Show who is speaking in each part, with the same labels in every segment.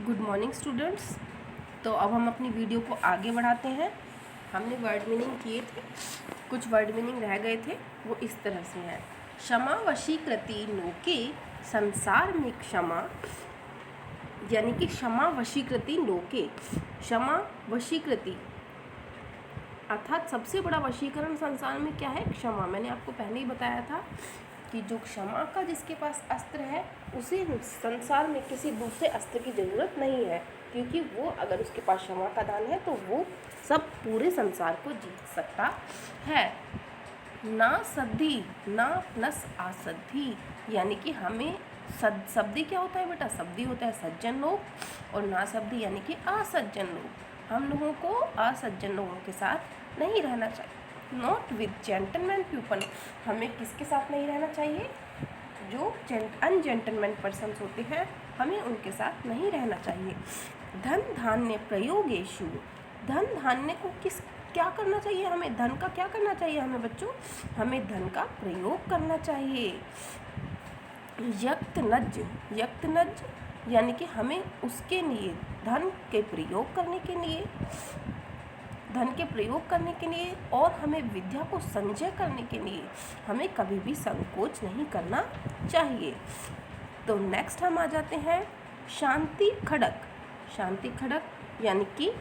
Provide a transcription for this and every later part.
Speaker 1: Good morning students. तो अब हम अपनी वीडियो को आगे बढ़ाते हैं। हमने वर्ड मीनिंग किए थे, कुछ वर्ड मीनिंग रह गए थे, वो इस तरह से है। क्षमा वशीकृति लोके, संसार में क्षमा यानी कि क्षमा वशीकृति लोके, क्षमा वशीकृति अर्थात सबसे बड़ा वशीकरण संसार में क्या है? क्षमा। मैंने आपको पहले ही बताया था कि जो क्षमा का जिसके पास अस्त्र है उसे संसार में किसी दूसरे अस्त्र की ज़रूरत नहीं है, क्योंकि वो अगर उसके पास क्षमा का दान है तो वो सब पूरे संसार को जीत सकता है। ना सद्धि ना प्लस आसद्धि, यानी कि हमें सद्धि क्या होता है बेटा? सद्धि होता है सज्जन लोग, और ना सद्धि यानी कि असज्जन लोग। हम लोगों को असज्जन लोगों के साथ नहीं रहना चाहिए। नॉट विद जेंटलमैन पीपल, हमें किसके साथ नहीं रहना चाहिए? जो अनजेंटलमैन पर्सन्स होते हैं, हमें उनके साथ नहीं रहना चाहिए। धन धान्य प्रयोगेषु, धन धान्य को क्या करना चाहिए? हमें धन का क्या करना चाहिए? हमें बच्चों, हमें धन का प्रयोग करना चाहिए। यक्तनज, यक्तनज यानी कि हमें उसके लिए धन के प्रयोग करने के लिए, धन के प्रयोग करने के लिए और हमें विद्या को संचय करने के लिए हमें कभी भी संकोच नहीं करना चाहिए। तो नेक्स्ट हम आ जाते हैं शांति खड़क। शांति खड़क यानी कि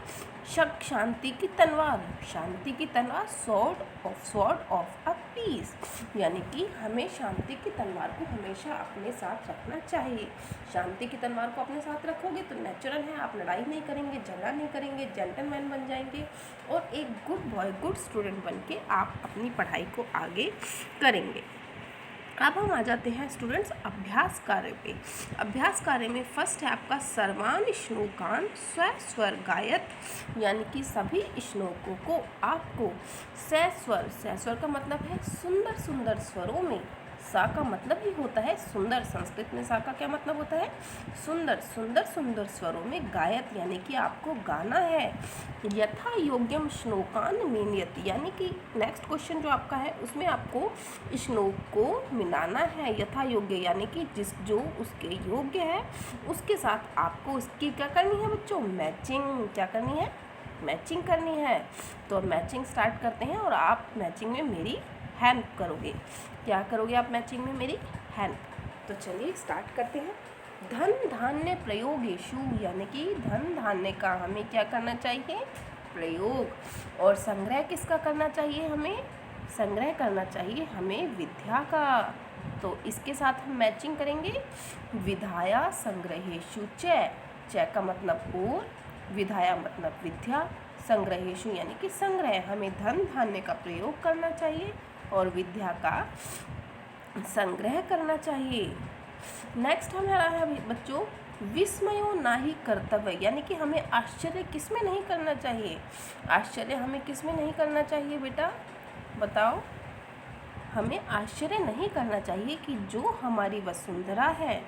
Speaker 1: शांति की तलवार, शांति की तलवार, स्वॉर्ड ऑफ अ पीस, यानी कि हमें शांति की तलवार को हमेशा अपने साथ रखना चाहिए। शांति की तलवार को अपने साथ रखोगे तो नेचुरल है, आप लड़ाई नहीं करेंगे, झगड़ा नहीं करेंगे, जेंटलमैन बन जाएंगे और एक गुड बॉय, गुड स्टूडेंट बन के आप अपनी पढ़ाई को आगे करेंगे। अब हम आ जाते हैं स्टूडेंट्स अभ्यास कार्य पे। अभ्यास कार्य में फर्स्ट है आपका सर्वान श्लोकान स्वस्वर गायत, यानी कि सभी श्लोकों को आपको सस्वर, सस्वर का मतलब है सुंदर सुंदर स्वरों में, सा का मतलब ही होता है सुंदर, संस्कृत में सा का क्या मतलब होता है? सुंदर, सुंदर सुंदर स्वरों में गायत यानी कि आपको गाना है। यथा योग्यम श्लोकान मेनयति, यानी कि नेक्स्ट क्वेश्चन जो आपका है उसमें आपको श्लोक को मिलाना है। यथा योग्य यानी कि जो उसके योग्य है उसके साथ आपको उसकी क्या करनी है बच्चों? मैचिंग। क्या करनी है? मैचिंग करनी है। तो मैचिंग स्टार्ट करते हैं और आप मैचिंग में मेरी हेल्प करोगे। क्या करोगे आप मैचिंग में मेरी हेल्प? तो चलिए स्टार्ट करते हैं। धन धान्य प्रयोगेषु, यानी कि धन धान्य का हमें क्या करना चाहिए? प्रयोग। और संग्रह किसका करना चाहिए? हमें संग्रह करना चाहिए हमें विद्या का। तो इसके साथ हम मैचिंग करेंगे। विधाया संग्रहेषु च, च का मतलब और, विधाया मतलब विद्या, संग्रहेषु यानी कि संग्रह, हमें धन धान्य का प्रयोग करना चाहिए और विद्या का संग्रह करना चाहिए। नेक्स्ट हमारा है बच्चों विस्मयो नाही कर्तव्य, यानी कि हमें आश्चर्य किस में नहीं करना चाहिए? आश्चर्य हमें किस में नहीं करना चाहिए बेटा? बताओ। हमें आश्चर्य नहीं करना चाहिए कि जो हमारी वसुंधरा है,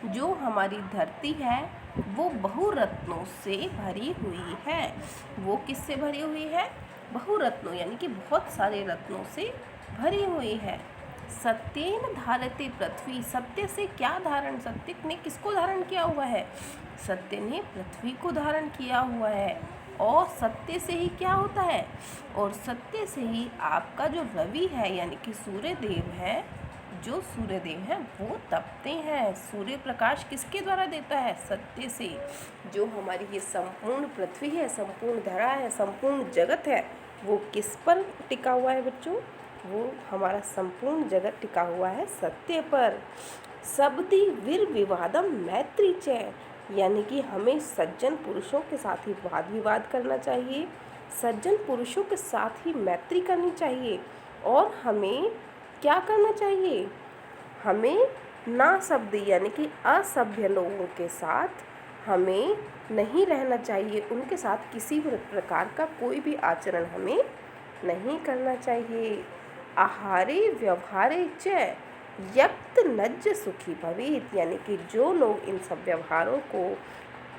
Speaker 1: जो हमारी धरती है, वो बहुरत्नों से भरी हुई है। वो किससे भरी हुई है? बहुरत्नों यानी कि बहुत सारे रत्नों से भरी हुई है। सत्येन धारते पृथ्वी, सत्य से क्या धारण, सत्य ने किसको धारण किया हुआ है? सत्य ने पृथ्वी को धारण किया हुआ है। और सत्य से ही क्या होता है? और सत्य से ही आपका जो रवि है यानी कि सूर्य देव है, जो सूर्य देव हैं वो तपते हैं। सूर्य प्रकाश किसके द्वारा देता है? सत्य से। जो हमारी ये संपूर्ण पृथ्वी है, संपूर्ण धरा है, संपूर्ण जगत है, वो किस पर टिका हुआ है बच्चों? वो हमारा संपूर्ण जगत टिका हुआ है सत्य पर। सबदी वीर विवादम मैत्री च, यानी कि हमें सज्जन पुरुषों के साथ ही वाद विवाद करना चाहिए, सज्जन पुरुषों के साथ ही मैत्री करनी चाहिए। और हमें क्या करना चाहिए? हमें ना शब्द यानी कि असभ्य लोगों के साथ हमें नहीं रहना चाहिए, उनके साथ किसी भी प्रकार का कोई भी आचरण हमें नहीं करना चाहिए। आहारे व्यवहारे च यक्त नज्ज सुखी भवेत, यानी कि जो लोग इन सब व्यवहारों को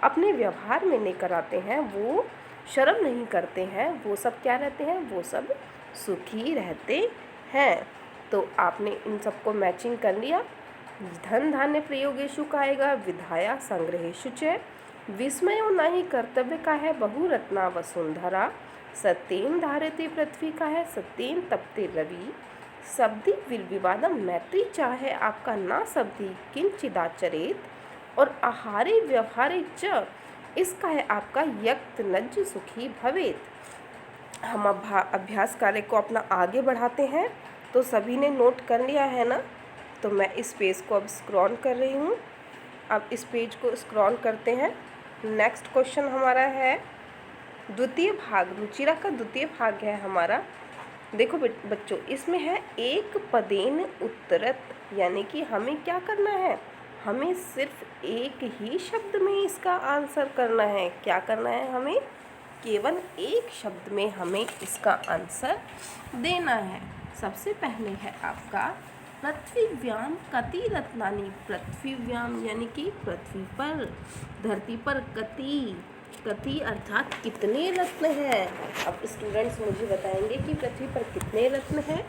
Speaker 1: अपने व्यवहार में लेकर आते हैं, वो शर्म नहीं करते हैं, वो सब क्या रहते हैं? वो सब सुखी रहते हैं। तो आपने इन सबको मैचिंग कर लिया। धन धान्य प्रयोगेषु का आएगा विधाया संग्रहेषु च, विस्मयो न ही कर्तव्य का है बहुरत्ना वसुंधरा, सत्येन धारते पृथ्वी का है सत्येन तपते रवि, शब्दी विवादम मैत्री चाहे आपका ना शब्दी किंचिदाचरेत, और आहारे व्यवहारे च इसका है आपका यक्त नज सुखी भवेत। हम अभ्यास कार्य को अपना आगे बढ़ाते हैं। तो सभी ने नोट कर लिया है ना? तो मैं इस पेज को अब स्क्रॉल कर रही हूँ। अब इस पेज को स्क्रॉल करते हैं। नेक्स्ट क्वेश्चन हमारा है द्वितीय भाग, रुचिरा का द्वितीय भाग है हमारा। देखो बच्चों, इसमें है एक पदेन उत्तरत, यानी कि हमें क्या करना है, हमें सिर्फ एक ही शब्द में इसका आंसर करना है। क्या करना है, हमें केवल एक शब्द में हमें इसका आंसर देना है। सबसे पहले है आपका पृथ्वीव्याम कति रत्नानि, पृथ्वीव्याम यानी कि पृथ्वी पर, धरती पर कति, कति अर्थात कितने रत्न हैं। अब स्टूडेंट्स मुझे बताएंगे कि पृथ्वी पर कितने रत्न हैं।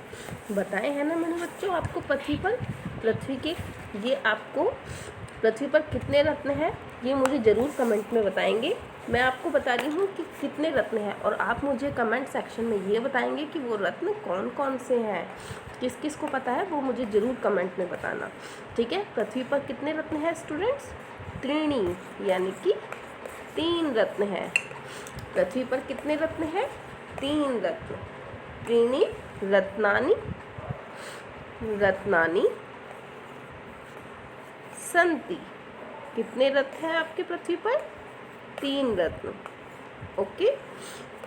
Speaker 1: बताए हैं ना मैंने बच्चों आपको पृथ्वी पर, पृथ्वी के, ये आपको पृथ्वी पर कितने रत्न हैं ये मुझे ज़रूर कमेंट में बताएंगे। मैं आपको बता रही हूँ कि कितने रत्न हैं, और आप मुझे कमेंट सेक्शन में ये बताएंगे कि वो रत्न कौन कौन से हैं। किस किस को पता है वो मुझे ज़रूर कमेंट में बताना, ठीक है। पृथ्वी पर कितने रत्न हैं स्टूडेंट्स? त्रीणी, यानी कि 3 रत्न हैं। पृथ्वी पर कितने रत्न हैं? 3 रत्न। त्रीणी रत्नानि रत्नानि संति। कितने रत्न हैं आपके पृथ्वी पर? 3 रत्न। ओके,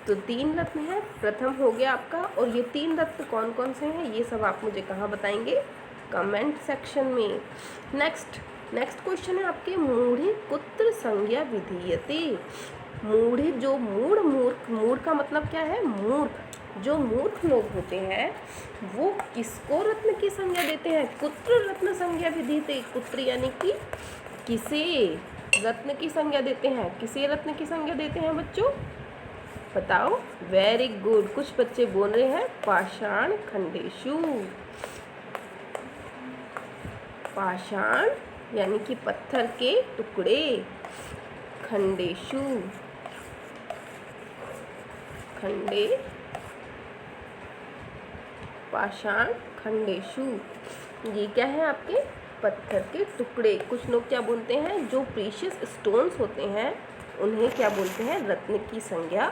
Speaker 1: तो 3 रत्न हैं, प्रथम हो गया आपका। और ये 3 रत्न कौन कौन से हैं ये सब आप मुझे कहाँ बताएंगे? कमेंट सेक्शन में। नेक्स्ट क्वेश्चन है आपके मूढ़े कुत्र संज्ञा विधीयते। मूढ़े, जो मूढ़ का मतलब क्या है? मूर्ख। जो मूर्ख लोग होते हैं वो किसको रत्न की संज्ञा देते हैं? कुत्र रत्न संज्ञा विधीयते। कुत्र यानी कि किसे रत्न की संज्ञा देते हैं? किसे रत्न की संज्ञा देते हैं बच्चों? बताओ। वेरी गुड, कुछ बच्चे बोल रहे हैं पाषाण खंडेशु। पाषाण यानी कि पत्थर के टुकड़े, खंडेशु, खंडे, पाषाण खंडेशु, ये क्या है आपके? पत्थर के टुकड़े। कुछ लोग क्या बोलते हैं, जो प्रीशियस स्टोन्स होते हैं उन्हें क्या बोलते हैं? रत्न की संज्ञा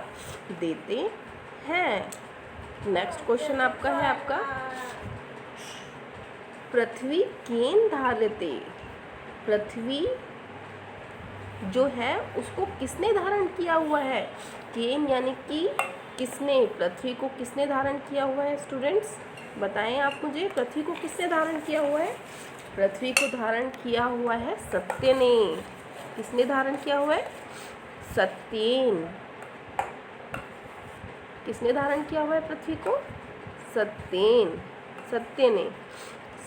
Speaker 1: देते हैं। नेक्स्ट क्वेश्चन आपका है आपका पृथ्वी केन धारते। पृथ्वी जो है उसको किसने धारण किया हुआ है? केन यानी कि किसने, पृथ्वी को किसने धारण किया हुआ है स्टूडेंट्स? बताएं आप मुझे, पृथ्वी को किसने धारण किया हुआ है? पृथ्वी को धारण किया हुआ है सत्य ने। किसने धारण किया हुआ है? सत्येन। किसने धारण किया हुआ है पृथ्वी को? सत्येन, सत्य ने।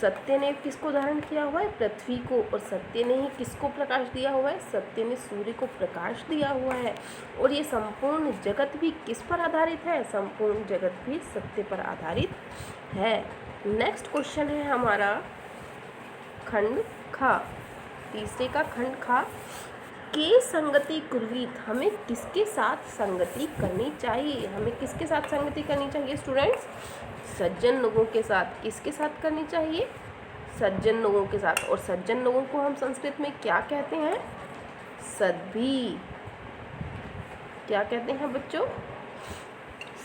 Speaker 1: सत्य ने किसको धारण किया हुआ है? पृथ्वी को। और सत्य ने ही किसको प्रकाश दिया हुआ है? सत्य ने सूर्य को प्रकाश दिया हुआ है। और ये संपूर्ण जगत भी किस पर आधारित है? संपूर्ण जगत भी सत्य पर आधारित है। नेक्स्ट क्वेश्चन है हमारा खंड खा, तीसरे का खंड खा। के संगति कुर्वीत, हमें किसके साथ संगति करनी चाहिए? हमें किसके साथ संगति करनी चाहिए स्टूडेंट्स? सज्जन लोगों के साथ। किसके साथ करनी चाहिए? सज्जन लोगों के साथ। और सज्जन लोगों को हम संस्कृत में क्या कहते हैं? सद्भी। क्या कहते हैं बच्चों?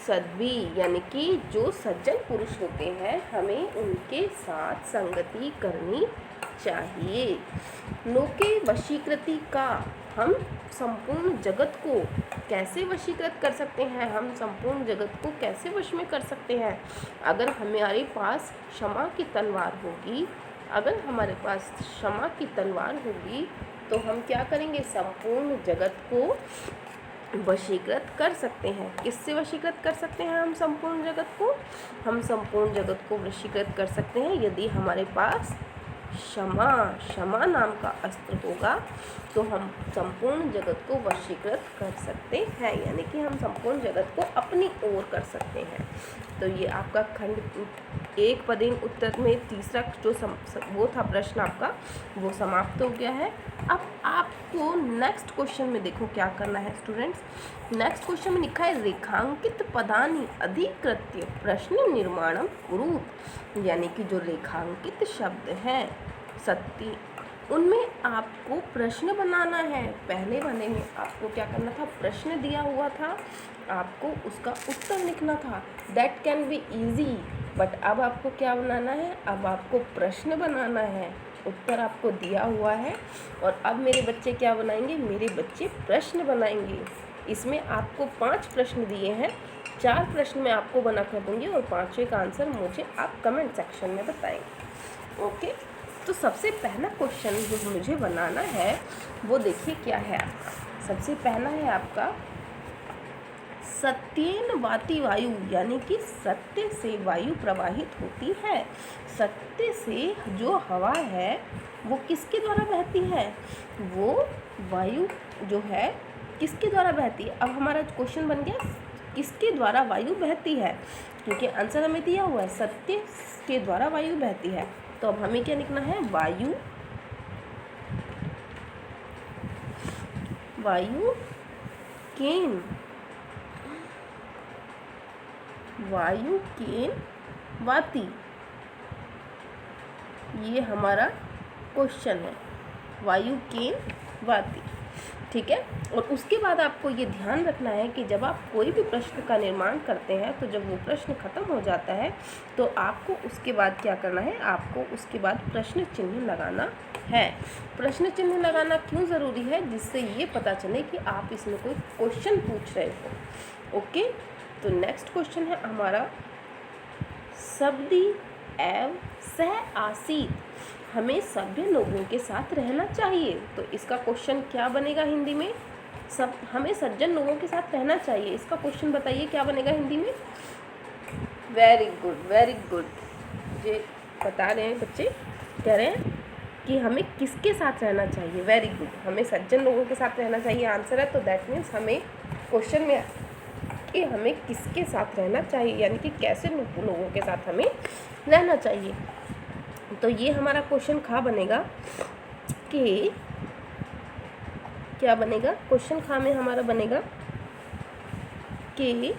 Speaker 1: सद्भी, यानी कि जो सज्जन पुरुष होते हैं हमें उनके साथ संगति करनी चाहिए। लोके वशीकृति का, हम संपूर्ण जगत को कैसे वशीकृत कर सकते हैं? हम संपूर्ण जगत को कैसे वश में कर सकते हैं? अगर हमारे पास क्षमा की तलवार होगी, अगर हमारे पास क्षमा की तलवार होगी तो हम क्या करेंगे? संपूर्ण जगत को वशीकृत कर सकते हैं। किससे वशीकृत कर सकते हैं हम संपूर्ण जगत को? हम संपूर्ण जगत को वशीकृत कर सकते हैं यदि हमारे पास क्षमा नाम का अस्त्र होगा तो हम संपूर्ण जगत को वशीकृत कर सकते हैं, यानी कि हम संपूर्ण जगत को अपनी ओर कर सकते हैं। तो ये आपका खंड एक पदेन उत्तर में तीसरा जो वो था प्रश्न आपका, वो समाप्त हो गया है। अब आपको नेक्स्ट क्वेश्चन में देखो क्या करना है स्टूडेंट्स। नेक्स्ट क्वेश्चन में लिखा है रेखांकित पदानि अधिकृत्य प्रश्न निर्माणम कुरु। यानी कि जो रेखांकित शब्द हैं सत्ती, उनमें आपको प्रश्न बनाना है। पहले वाले में आपको क्या करना था, प्रश्न दिया हुआ था, आपको उसका उत्तर लिखना था। That can be easy, but अब आपको क्या बनाना है, अब आपको प्रश्न बनाना है। उत्तर आपको दिया हुआ है और अब मेरे बच्चे क्या बनाएंगे, मेरे बच्चे प्रश्न बनाएंगे। इसमें आपको 5 प्रश्न दिए हैं, 4 प्रश्न मैं आपको बना कर दूँगी और 5वें का आंसर मुझे आप कमेंट सेक्शन में बताएंगे। ओके, तो सबसे पहला क्वेश्चन जो मुझे बनाना है वो देखिए क्या है आपका। सबसे पहला है आपका सत्येन वाति वायु, यानी कि सत्य से वायु प्रवाहित होती है। सत्य से जो हवा है वो किसके द्वारा बहती है, वो वायु जो है किसके द्वारा बहती है। अब हमारा क्वेश्चन बन गया किसके द्वारा वायु बहती है, क्योंकि आंसर हमें दिया हुआ है सत्य के द्वारा वायु बहती है। तो अब हमें क्या लिखना है, वायु केन वाति, ये हमारा क्वेश्चन है, वायु केन वाति। ठीक है, और उसके बाद आपको ये ध्यान रखना है कि जब आप कोई भी प्रश्न का निर्माण करते हैं तो जब वो प्रश्न खत्म हो जाता है तो आपको उसके बाद क्या करना है, आपको उसके बाद प्रश्न चिन्ह लगाना है। प्रश्न चिन्ह लगाना क्यों ज़रूरी है, जिससे ये पता चले कि आप इसमें कोई क्वेश्चन पूछ रहे हो। ओके, तो नेक्स्ट क्वेश्चन है हमारा सब्दी एवं सह आसीत, हमें सभ्य लोगों के साथ रहना चाहिए। तो इसका क्वेश्चन क्या बनेगा हिंदी में, सब हमें सज्जन लोगों के साथ रहना चाहिए। इसका क्वेश्चन बताइए क्या बनेगा हिंदी में। वेरी गुड, वेरी गुड, ये बता रहे हैं बच्चे, कह रहे हैं कि हमें किसके साथ रहना चाहिए। वेरी गुड, हमें सज्जन लोगों के साथ रहना चाहिए आंसर है। तो दैट मीन्स हमें क्वेश्चन में कि हमें किसके साथ रहना चाहिए, यानी कि कैसे लोगों के साथ हमें रहना चाहिए। तो ये हमारा क्वेश्चन खा बनेगा कि क्या बनेगा, क्वेश्चन खा में हमारा बनेगा कि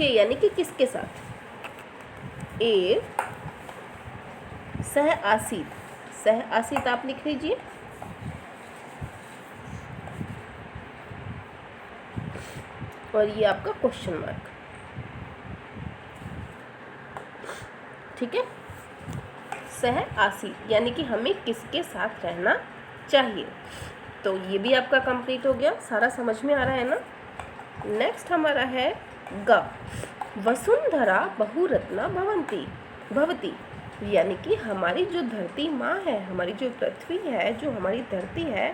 Speaker 1: यानी कि किसके साथ। ए सह आसीत, सह आसीत आप लिख लीजिए। और ये आपका क्वेश्चन मार्क, ठीक है। सह आसीत यानी कि हमें किसके साथ रहना चाहिए। तो ये भी आपका कंप्लीट हो गया, सारा समझ में आ रहा है ना। नेक्स्ट हमारा है ग, वसुंधरा बहुरत्ना भवती, यानी कि हमारी जो धरती माँ है, हमारी जो पृथ्वी है, जो हमारी धरती है,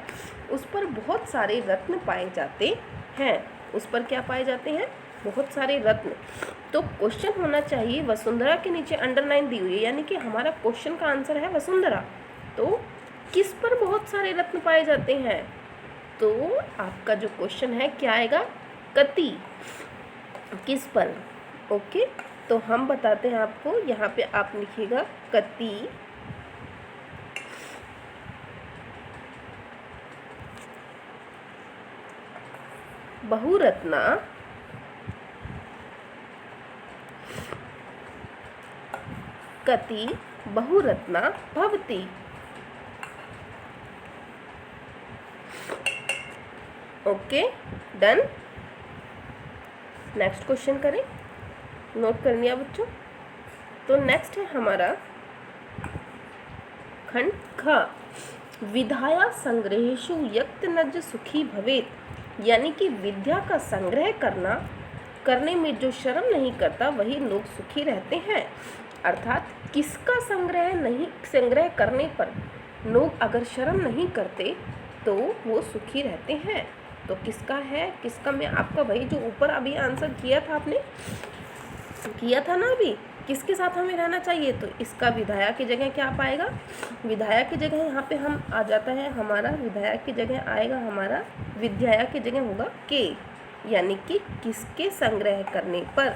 Speaker 1: उस पर बहुत सारे रत्न पाए जाते हैं। उस पर क्या पाए जाते हैं, बहुत सारे रत्न। तो क्वेश्चन होना चाहिए, वसुंधरा के नीचे अंडरलाइन दी हुई है, यानी कि हमारा क्वेश्चन का आंसर है वसुंधरा। तो किस पर बहुत सारे रत्न पाए जाते हैं, तो आपका जो क्वेश्चन है क्या आएगा, कति, किस पर। ओके, तो हम बताते हैं आपको, यहाँ पे आप लिखिएगा कति बहुरत्ना भवती। Okay, done. नेक्स्ट क्वेश्चन करें, नोट कर लिया बच्चों। तो नेक्स्ट है हमारा खंड ख, विद्या संग्रहेषु यत्नज सुखी भवेत, यानी कि विद्या का संग्रह करने में जो शर्म नहीं करता वही लोग सुखी रहते हैं। अर्थात किसका संग्रह करने पर लोग अगर शर्म नहीं करते तो वो सुखी रहते हैं। तो किसका है, किसका, मैं आपका वही जो ऊपर अभी आंसर किया था, आपने किया था ना अभी, किसके साथ हमें रहना चाहिए। तो इसका विधाया की जगह क्या पाएगा, विधाया की जगह यहाँ पे हम आ जाता है हमारा, विधाया की जगह आएगा हमारा, विद्याया की जगह होगा के, यानी कि किसके संग्रह करने पर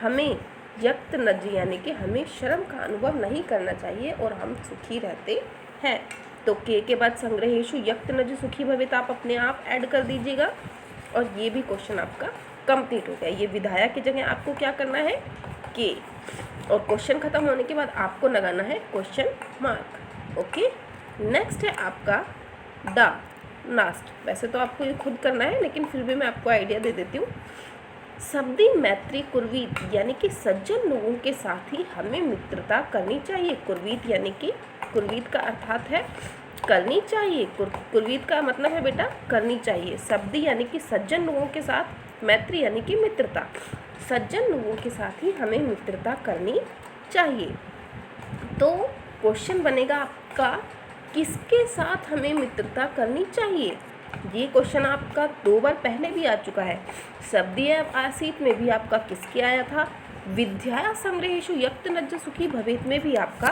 Speaker 1: हमें यक्त नज यानी कि हमें शर्म का अनुभव नहीं करना चाहिए और हम सुखी रहते हैं। तो के बाद संग्रहेशु यक्त नज सुखी भवेत आप अपने आप ऐड कर दीजिएगा और ये भी क्वेश्चन आपका कंप्लीट हो गया। ये विधायक की जगह आपको क्या करना है के, और क्वेश्चन खत्म होने के बाद आपको लगाना है क्वेश्चन मार्क। ओके, नेक्स्ट है आपका द लास्ट। वैसे तो आपको ये खुद करना है लेकिन फिर भी मैं आपको आइडिया दे देती हूँ। सबदी मैत्री कुर्वीत यानी कि सज्जन लोगों के साथ ही हमें मित्रता करनी चाहिए। कुर्वीत यानी कि कुर्वीत का अर्थात है करनी चाहिए। कुर्वीत का मतलब है बेटा करनी चाहिए। सबदी यानी कि सज्जन लोगों के साथ, मैत्री यानी कि मित्रता, सज्जन लोगों के साथ ही हमें मित्रता करनी चाहिए। तो क्वेश्चन बनेगा आपका किसके साथ हमें मित्रता करनी चाहिए। ये क्वेश्चन आपका 2 बार पहले भी आ चुका है। शब्दीय आसीत में भी आपका किसके आया था, विद्या संग्रहेशु यक्त नज सुखी भवेत में भी आपका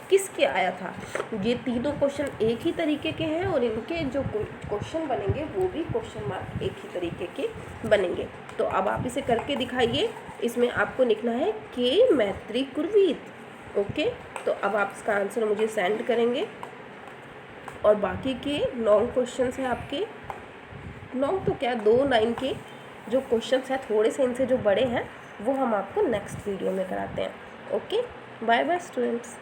Speaker 1: किसके आया था। ये तीनों क्वेश्चन एक ही तरीके के हैं और इनके जो क्वेश्चन बनेंगे वो भी क्वेश्चन मार्क एक ही तरीके के बनेंगे। तो अब आप इसे करके दिखाइए। इसमें आपको लिखना है के मैत्री कुर्वीत। ओके, तो अब आप इसका आंसर मुझे सेंड करेंगे और बाकी के लॉन्ग क्वेश्चन है आपके, लॉन्ग तो क्या 2 लाइन के जो क्वेश्चन हैं थोड़े से इनसे जो बड़े हैं वो हम आपको नेक्स्ट वीडियो में कराते हैं। Okay, bye bye students.